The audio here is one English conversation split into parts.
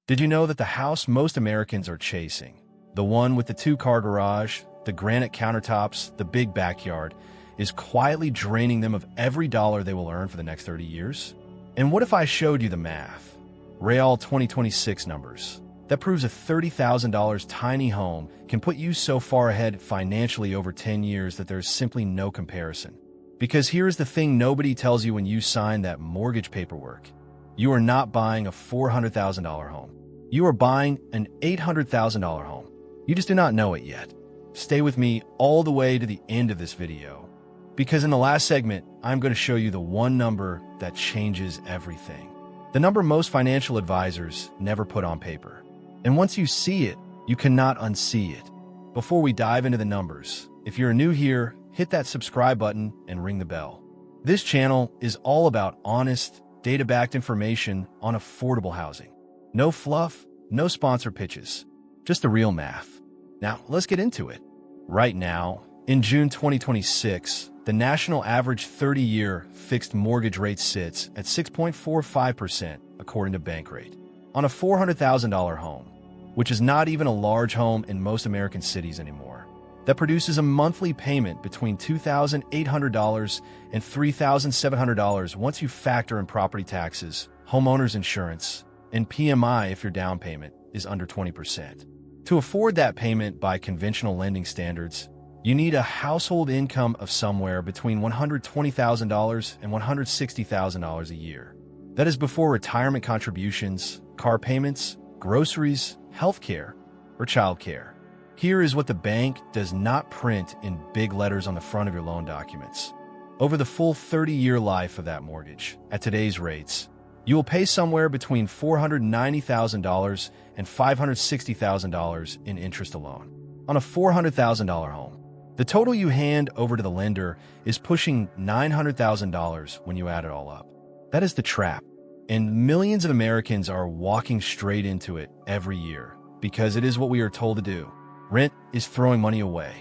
Did you know that the house most Americans are chasing, the one with the two-car garage, the granite countertops, the big backyard, is quietly draining them of every dollar they will earn for the next 30 years? And what if I showed you the math? Real 2026 numbers. That proves a $30,000 tiny home can put you so far ahead financially over 10 years that there's simply no comparison. Because here's the thing nobody tells you when you sign that mortgage paperwork. You are not buying a $400,000 home. You are buying an $800,000 home. You just do not know it yet. Stay with me all the way to the end of this video, because in the last segment, I'm going to show you the one number that changes everything. The number most financial advisors never put on paper. And once you see it, you cannot unsee it. Before we dive into the numbers, if you're new here, hit that subscribe button and ring the bell. This channel is all about honest, data-backed information on affordable housing. No fluff, no sponsor pitches, just the real math. Now, let's get into it. Right now, in June 2026, the national average 30-year fixed mortgage rate sits at 6.45%, according to Bankrate, on a $400,000 home, which is not even a large home in most American cities anymore. That produces a monthly payment between $2,800 and $3,700 once you factor in property taxes, homeowner's insurance, and PMI if your down payment is under 20%. To afford that payment by conventional lending standards, you need a household income of somewhere between $120,000 and $160,000 a year. That is before retirement contributions, car payments, groceries, healthcare, or childcare. Here is what the bank does not print in big letters on the front of your loan documents. Over the full 30-year life of that mortgage, at today's rates, you will pay somewhere between $490,000 and $560,000 in interest alone on a $400,000 home. The total you hand over to the lender is pushing $900,000 when you add it all up. That is the trap, and millions of Americans are walking straight into it every year because it is what we are told to do. Rent is throwing money away.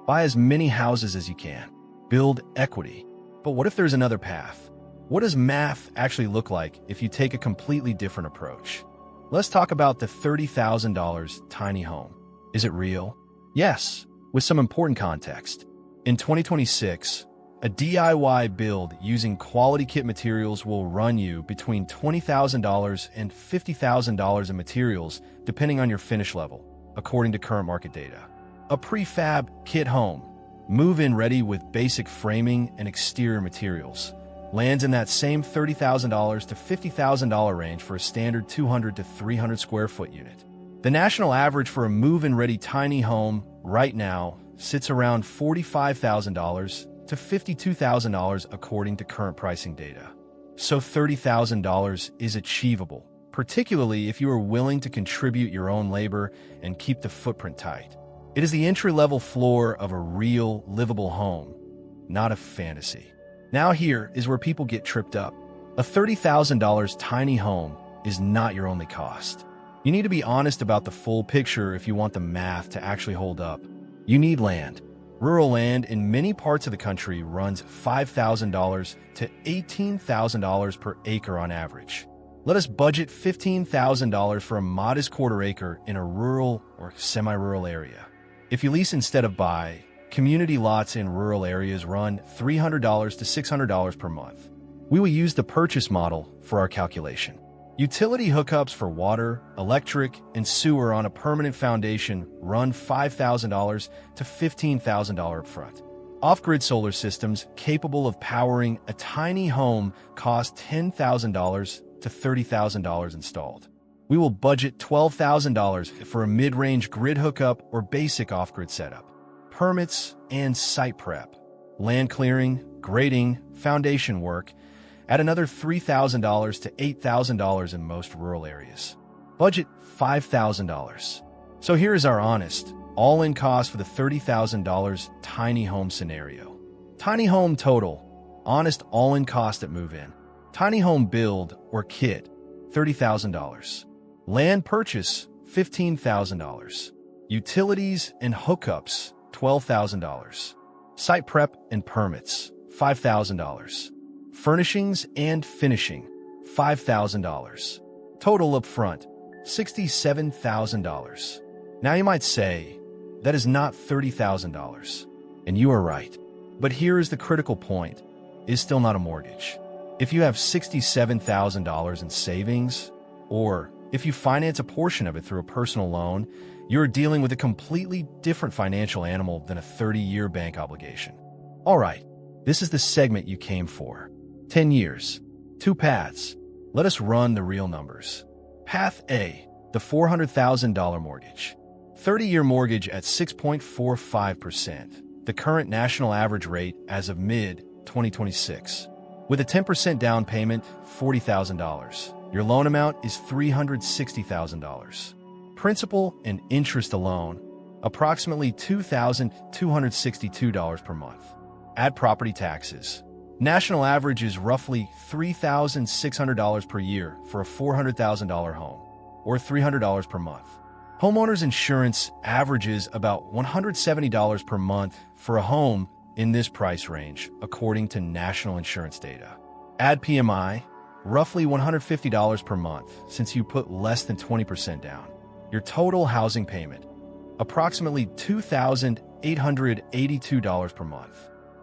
Buy as many houses as you can. Build equity. But what if there's another path? What does math actually look like if you take a completely different approach? Let's talk about the $30,000 tiny home. Is it real? Yes, with some important context. In 2026, a DIY build using quality kit materials will run you between $20,000 and $50,000 in materials, depending on your finish level, according to current market data. A prefab kit home, move-in ready with basic framing and exterior materials, lands in that same $30,000 to $50,000 range for a standard 200 to 300 square foot unit. The national average for a move-in ready tiny home right now sits around $45,000 to $52,000 according to current pricing data. So $30,000 is achievable, particularly if you are willing to contribute your own labor and keep the footprint tight. It is the entry-level floor of a real, livable home, not a fantasy. Now here is where people get tripped up. A $30,000 tiny home is not your only cost. You need to be honest about the full picture if you want the math to actually hold up. You need land. Rural land in many parts of the country runs $5,000 to $18,000 per acre on average. Let us budget $15,000 for a modest quarter acre in a rural or semi-rural area. If you lease instead of buy, community lots in rural areas run $300 to $600 per month. We will use the purchase model for our calculation. Utility hookups for water, electric, and sewer on a permanent foundation run $5,000 to $15,000 upfront. Off-grid solar systems capable of powering a tiny home cost $10,000 to $30,000 installed. We will budget $12,000 for a mid-range grid hookup or basic off-grid setup. Permits and site prep, land clearing, grading, foundation work, at another $3,000 to $8,000 in most rural areas. Budget $5,000. So here is our honest, all-in cost for the $30,000 tiny home scenario. Tiny home total, honest all-in cost at move-in. Tiny home build or kit, $30,000. Land purchase, $15,000. Utilities and hookups, $12,000. Site prep and permits, $5,000. Furnishings and finishing, $5,000. Total upfront, $67,000. Now you might say, that is not $30,000. And you are right. But here is the critical point. It is still not a mortgage. If you have $67,000 in savings, or if you finance a portion of it through a personal loan, you're dealing with a completely different financial animal than a 30-year bank obligation. All right, this is the segment you came for. 10 years, 2 paths. Let us run the real numbers. Path A, the $400,000 mortgage. 30-year mortgage at 6.45%, the current national average rate as of mid-2026. With a 10% down payment, $40,000. Your loan amount is $360,000. Principal and interest alone, approximately $2,262 per month. Add property taxes. National average is roughly $3,600 per year for a $400,000 home, or $300 per month. Homeowners insurance averages about $170 per month for a home in this price range, according to national insurance data. Add PMI, roughly $150 per month since you put less than 20% down. Your total housing payment, approximately $2,882 per month.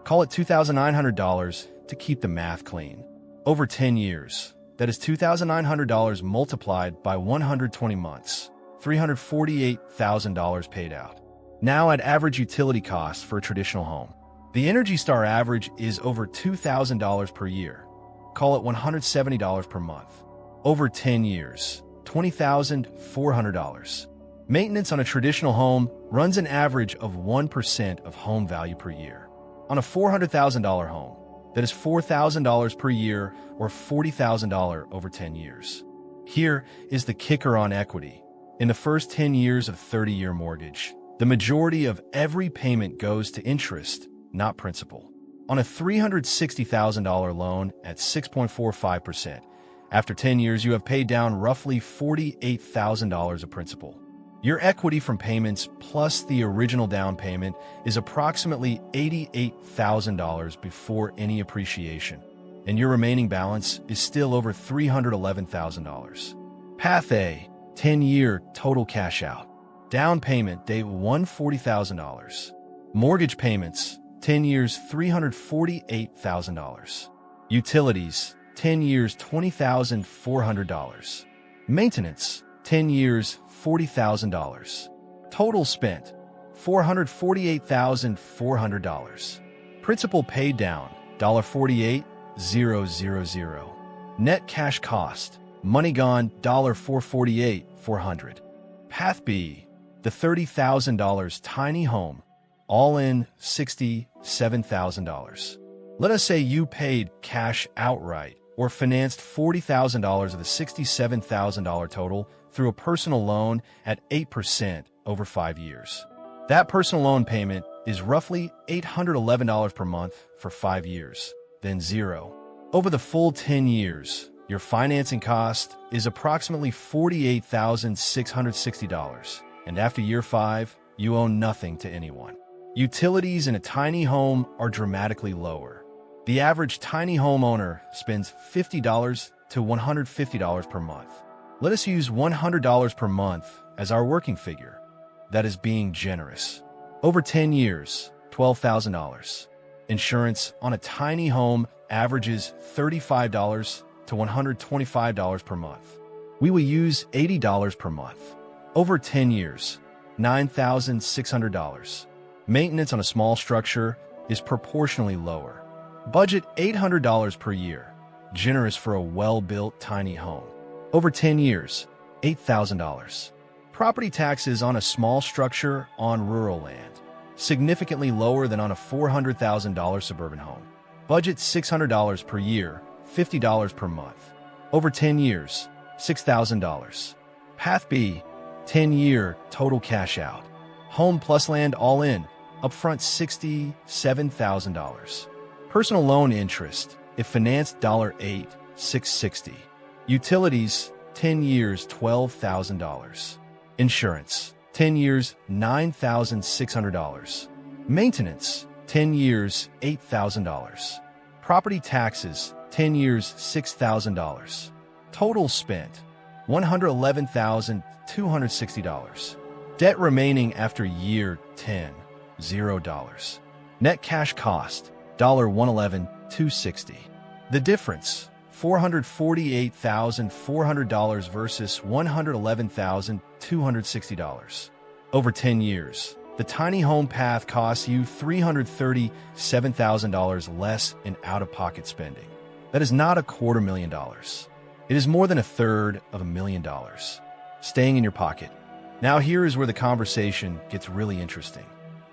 Call it $2,900 to keep the math clean. Over 10 years, that is $2,900 multiplied by 120 months, $348,000 paid out. Now at average utility costs for a traditional home. The Energy Star average is over $2,000 per year. Call it $170 per month. Over 10 years, $20,400. Maintenance on a traditional home runs an average of 1% of home value per year. On a $400,000 home, that is $4,000 per year or $40,000 over 10 years. Here is the kicker on equity. In the first 10 years of 30-year mortgage, the majority of every payment goes to interest, not principal. On a $360,000 loan at 6.45%, after 10 years you have paid down roughly $48,000 of principal. Your equity from payments plus the original down payment is approximately $88,000 before any appreciation, and your remaining balance is still over $311,000. Path A, 10-year total cash out. Down payment, day one, $40,000. Mortgage payments, 10 years, $348,000. Utilities, 10 years, $20,400. Maintenance, 10 years, $40,000. Total spent, $448,400. Principal paid down, $48,000. Net cash cost, money gone, $448,400. Path B, the $30,000 tiny home, all in $67,000. Let us say you paid cash outright or financed $40,000 of the $67,000 total through a personal loan at 8% over 5 years. That personal loan payment is roughly $811 per month for 5 years, then zero. Over the full 10 years, your financing cost is approximately $48,660, and after year 5, you owe nothing to anyone. Utilities in a tiny home are dramatically lower. The average tiny homeowner spends $50 to $150 per month. Let us use $100 per month as our working figure. That is being generous. Over 10 years, $12,000. Insurance on a tiny home averages $35 to $125 per month. We will use $80 per month. Over 10 years, $9,600. Maintenance on a small structure is proportionally lower. Budget $800 per year. Generous for a well-built tiny home. Over 10 years, $8,000. Property taxes on a small structure on rural land. Significantly lower than on a $400,000 suburban home. Budget $600 per year, $50 per month. Over 10 years, $6,000. Path B, 10-year total cash out. Home plus land all in, upfront $67,000. Personal loan interest, if financed, $8,660. Utilities, 10 years, $12,000. Insurance, 10 years, $9,600. Maintenance, 10 years, $8,000. Property taxes, 10 years, $6,000. Total spent, $111,260. Debt remaining after year 10, $0. Net cash cost, $111,260. The difference, $448,400 versus $111,260. Over 10 years, the tiny home path costs you $337,000 less in out-of-pocket spending. That is not $250,000. It is more than $1/3 staying in your pocket. Now here is where the conversation gets really interesting,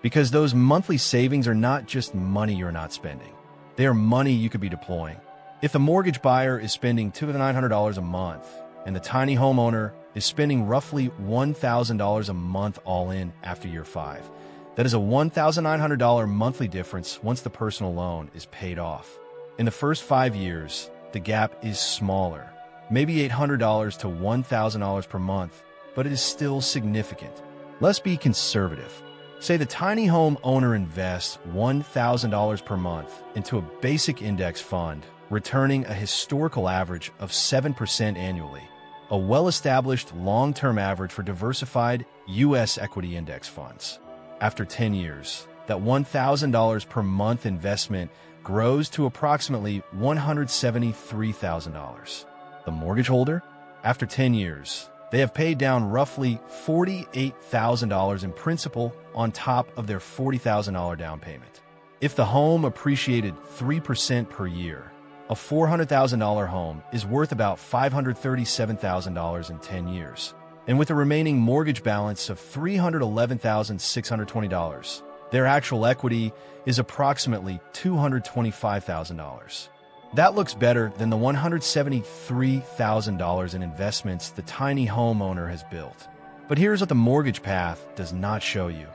because those monthly savings are not just money you're not spending. They are money you could be deploying. If the mortgage buyer is spending $2,900 a month and the tiny homeowner is spending roughly $1,000 a month all in after year 5, that is a $1,900 monthly difference once the personal loan is paid off. In the first 5 years, the gap is smaller, maybe $800 to $1,000 per month, but it is still significant. Let's be conservative. Say the tiny home owner invests $1,000 per month into a basic index fund, returning a historical average of 7% annually, a well-established long-term average for diversified U.S. equity index funds. After 10 years, that $1,000 per month investment grows to approximately $173,000. The mortgage holder? After 10 years, they have paid down roughly $48,000 in principal on top of their $40,000 down payment. If the home appreciated 3% per year, a $400,000 home is worth about $537,000 in 10 years. And with a remaining mortgage balance of $311,620, their actual equity is approximately $225,000. That looks better than the $173,000 in investments the tiny homeowner has built. But here's what the mortgage path does not show you.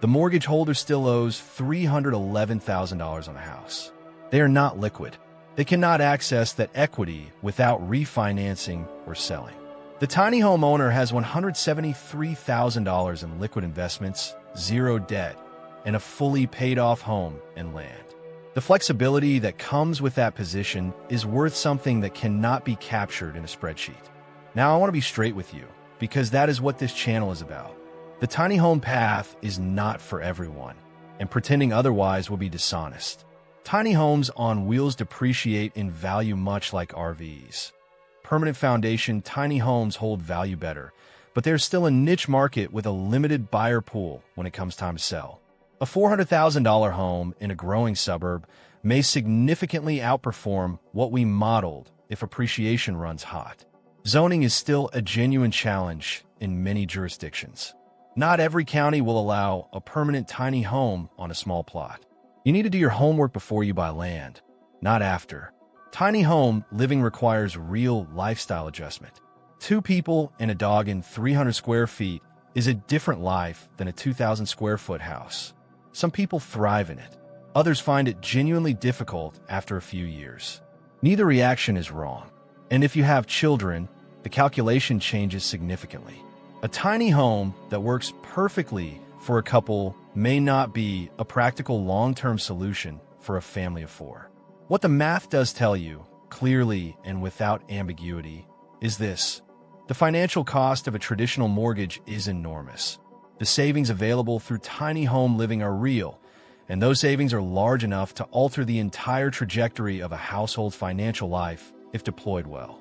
The mortgage holder still owes $311,000 on the house. They are not liquid. They cannot access that equity without refinancing or selling. The tiny homeowner has $173,000 in liquid investments, zero debt, and a fully paid-off home and land. The flexibility that comes with that position is worth something that cannot be captured in a spreadsheet. Now, I want to be straight with you, because that is what this channel is about. The tiny home path is not for everyone, and pretending otherwise will be dishonest. Tiny homes on wheels depreciate in value much like RVs. Permanent foundation tiny homes hold value better, but there's still a niche market with a limited buyer pool when it comes time to sell. A $400,000 home in a growing suburb may significantly outperform what we modeled if appreciation runs hot. Zoning is still a genuine challenge in many jurisdictions. Not every county will allow a permanent tiny home on a small plot. You need to do your homework before you buy land, not after. Tiny home living requires real lifestyle adjustment. 2 people and a dog in 300 square feet is a different life than a 2,000 square foot house. Some people thrive in it. Others find it genuinely difficult after a few years. Neither reaction is wrong. And if you have children, the calculation changes significantly. A tiny home that works perfectly for a couple may not be a practical long-term solution for a family of 4. What the math does tell you, clearly and without ambiguity, is this. The financial cost of a traditional mortgage is enormous. The savings available through tiny home living are real, and those savings are large enough to alter the entire trajectory of a household's financial life if deployed well.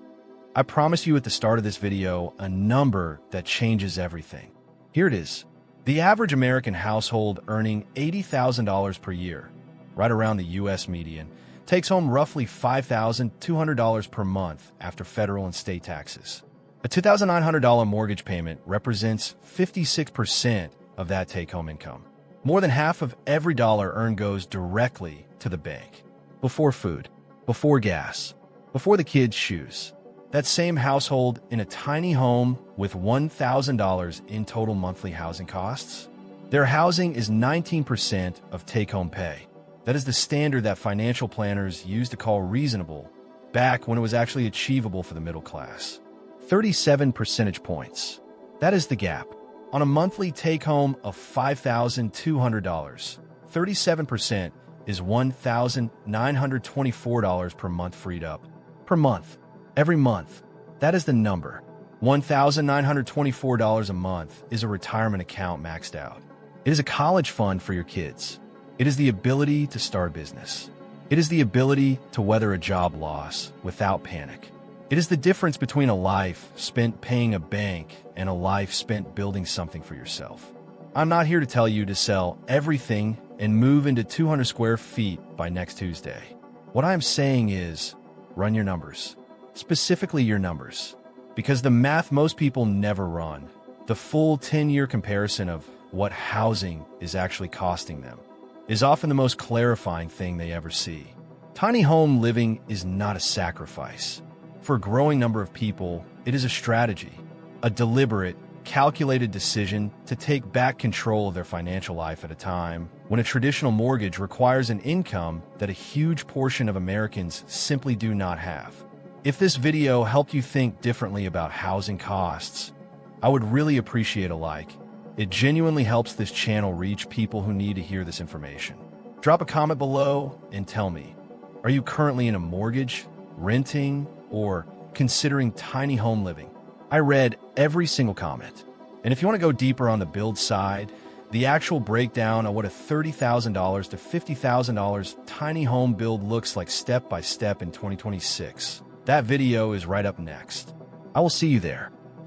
I promised you at the start of this video a number that changes everything. Here it is. The average American household earning $80,000 per year, right around the U.S. median, takes home roughly $5,200 per month after federal and state taxes. A $2,900 mortgage payment represents 56% of that take-home income. More than half of every dollar earned goes directly to the bank. Before food, before gas, before the kids' shoes. That same household in a tiny home with $1,000 in total monthly housing costs, their housing is 19% of take-home pay. That is the standard that financial planners used to call reasonable back when it was actually achievable for the middle class. 37 percentage points. That is the gap. On a monthly take-home of $5,200, 37% is $1,924 per month freed up. Per month. Every month. That is the number. $1,924 a month is a retirement account maxed out. It is a college fund for your kids. It is the ability to start a business. It is the ability to weather a job loss without panic. It is the difference between a life spent paying a bank and a life spent building something for yourself. I'm not here to tell you to sell everything and move into 200 square feet by next Tuesday. What I'm saying is, run your numbers. Specifically your numbers. Because the math most people never run, the full 10-year comparison of what housing is actually costing them, is often the most clarifying thing they ever see. Tiny home living is not a sacrifice. For a growing number of people, it is a strategy, a deliberate, calculated decision to take back control of their financial life at a time when a traditional mortgage requires an income that a huge portion of Americans simply do not have. If this video helped you think differently about housing costs, I would really appreciate a like. It genuinely helps this channel reach people who need to hear this information. Drop a comment below and tell me, are you currently in a mortgage, renting, or considering tiny home living? I read every single comment. And if you want to go deeper on the build side, the actual breakdown of what a $30,000 to $50,000 tiny home build looks like step by step in 2026, that video is right up next. I will see you there.